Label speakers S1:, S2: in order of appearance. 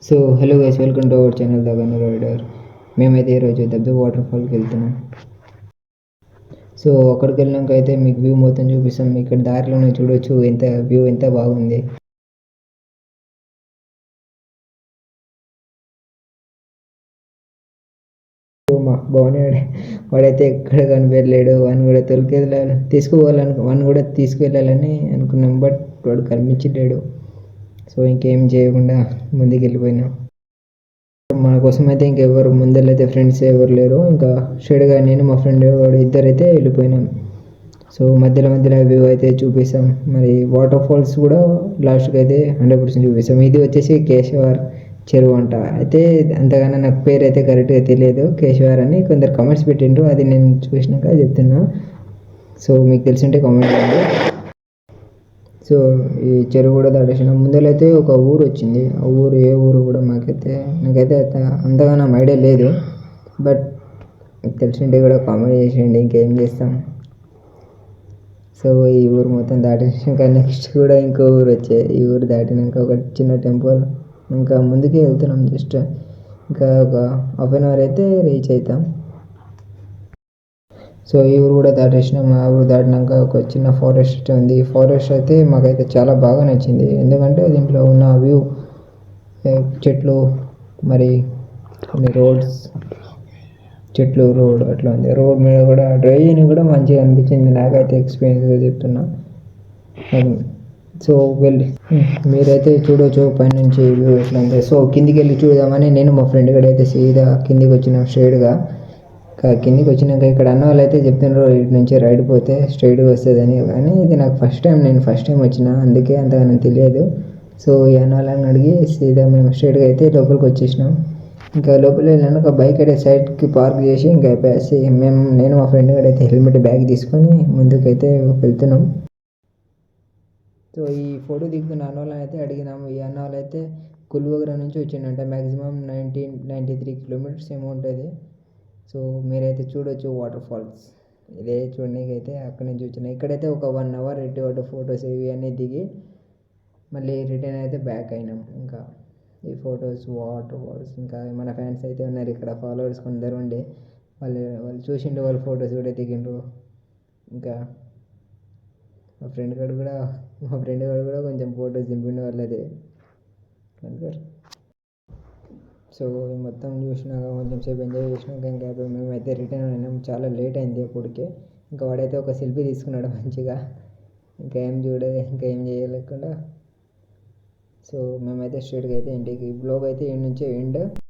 S1: So hello guys, welcome to our channel the gun rider. మేమైతే ఈరోజు దబ్బ water ఫాల్కి వెళ్తున్నాం. So అక్కడికి వెళ్ళాక అయితే మీకు వ్యూ మొత్తం చూపిస్తాం. ఇక్కడ దారిలోనే చూడొచ్చు ఎంత వ్యూ ఎంత బాగుంది. మా బాగున్నాడు వాడైతే ఎక్కడ కనిపెట్టలేడు. వాడిని కూడా తొలికెళ్ళాలి వాడిని కూడా తీసుకువెళ్ళాలని అనుకున్నాం, బట్ వాడు కనిపించలేడు. సో ఇంకేం చేయకుండా ముందుకు వెళ్ళిపోయినాం. మన కోసం అయితే ఇంకెవరు ముందరైతే ఫ్రెండ్స్ ఎవరు లేరు. ఇంకా షేడ్గా నేను మా ఫ్రెండ్ వాడు ఇద్దరైతే వెళ్ళిపోయినాం. సో మధ్యలో వ్యూ అయితే చూపిస్తాం. మరి వాటర్ ఫాల్స్ కూడా లాస్ట్కి అయితే 100% చూపిస్తాం. ఇది వచ్చేసి కేశవార్ చెరువు అంట. అయితే అంతగానో నాకు పేరు అయితే కరెక్ట్గా తెలియదు. కేశవార్ అని కొందరు కామెంట్స్ పెట్టిండ్రు, అది నేను చూసినాక చెప్తున్నా. సో మీకు తెలిసింటే కామెంట్ చేయండి. సో ఈ చెరువు కూడా దాటేసిన ముందరైతే ఒక ఊరు వచ్చింది. ఆ ఊరు ఏ ఊరు కూడా నాకైతే అంతగా నా ఐడియా లేదు, బట్ తెలిసింటే కూడా కామెంట్ చేసేయండి. ఇంకేం చేస్తాం. సో ఈ ఊరు మొత్తం దాటేసినాక నెక్స్ట్ కూడా ఇంకో ఊరు వచ్చాయి. ఈ ఊరు దాటినాక ఒక చిన్న టెంపుల్, ఇంకా ముందుకే వెళ్తున్నాం. జస్ట్ ఇంకా ఒక హాఫ్ అన్ అవర్ అయితే రీచ్ అవుతాం. సో ఈ ఊరు కూడా దాటేసినాం. ఆ ఊరు దాటినాక ఒక చిన్న ఫారెస్ట్ ఉంది. ఫారెస్ట్ అయితే మాకైతే చాలా బాగా నచ్చింది. ఎందుకంటే దీంట్లో ఉన్న వ్యూ, చెట్లు, మరి కొన్ని రోడ్స్, చెట్లు, రోడ్ అట్లా ఉంది. రోడ్ మీద కూడా డ్రైవింగ్ కూడా మంచిగా అనిపించింది నాకైతే, ఎక్స్పీరియన్స్గా చెప్తున్నా. సో మీరైతే చూడవచ్చు పైనుంచి వ్యూ ఎట్లా ఉంది. సో కిందికి వెళ్ళి చూద్దామని నేను మా ఫ్రెండ్ కూడా అయితే సీదా కిందికి వచ్చినాం స్ట్రైట్గా. కిందికి వచ్చినాక ఇక్కడ అన్న వాళ్ళు అయితే చెప్తున్నారు ఇటు నుంచి రైడ్ పోతే స్ట్రైట్గా వస్తుందని. కానీ ఇది నాకు నేను ఫస్ట్ టైం వచ్చిన, అందుకే అంతగా నాకు తెలియదు. సో ఈ అన్న వాళ్ళని అడిగి సీదా మేము స్ట్రైట్గా అయితే లోపలికి వచ్చేసినాం. ఇంకా లోపల వెళ్ళాను. ఒక బైక్ అయితే సైడ్కి పార్క్ చేసి ఇంకా అయిపోయేసి నేను మా ఫ్రెండ్ కూడా అయితే హెల్మెట్ బ్యాగ్ తీసుకొని ముందుకైతే వెళ్తున్నాం. సో ఈ ఫోటో దిగుతున్న అన్న వాళ్ళని అయితే అడిగినాము. ఈ అన్న వాళ్ళు అయితే కుల్వగ్ర నుంచి వచ్చిందంట. మ్యాక్సిమం 93 కిలోమీటర్స్ ఏమో ఉంటుంది. సో మీరైతే చూడొచ్చు వాటర్ ఫాల్స్. ఇదే చూడడానికి అయితే అక్కడి నుంచి వచ్చినాయి. ఇక్కడైతే ఒక 1 అవర్ ఎటు ఫొటోస్ ఇవి అన్నీ దిగి మళ్ళీ రిటర్న్ అయితే బ్యాక్ అయినాం. ఇంకా ఈ ఫొటోస్, వాటర్ ఫాల్స్, ఇంకా మన ఫ్యాన్స్ అయితే ఉన్నారు ఇక్కడ, ఫాలోవర్స్ కొందరు ఉండే వాళ్ళు చూసిండు, వాళ్ళు ఫొటోస్ కూడా దిగిండ్రు. ఇంకా మా ఫ్రెండ్ గారు కూడా కొంచెం ఫొటోస్ దింపిండు వాళ్ళది. సో మొత్తం చూసినాక కొంచెం సేపు ఎంజాయ్ చేసినాక ఇంకా మేమైతే రిటర్న్ అయినాం. చాలా లేట్ అయింది అప్పటికే. ఇంకా వాడైతే ఒక సెల్ఫీ తీసుకున్నాడు మంచిగా. ఇంకా ఏం చేయలేకుండా సో మేమైతే స్ట్రైట్గా అయితే ఇంటికి. బ్లాగ్ అయితే ఈ నుంచే ఎండ్.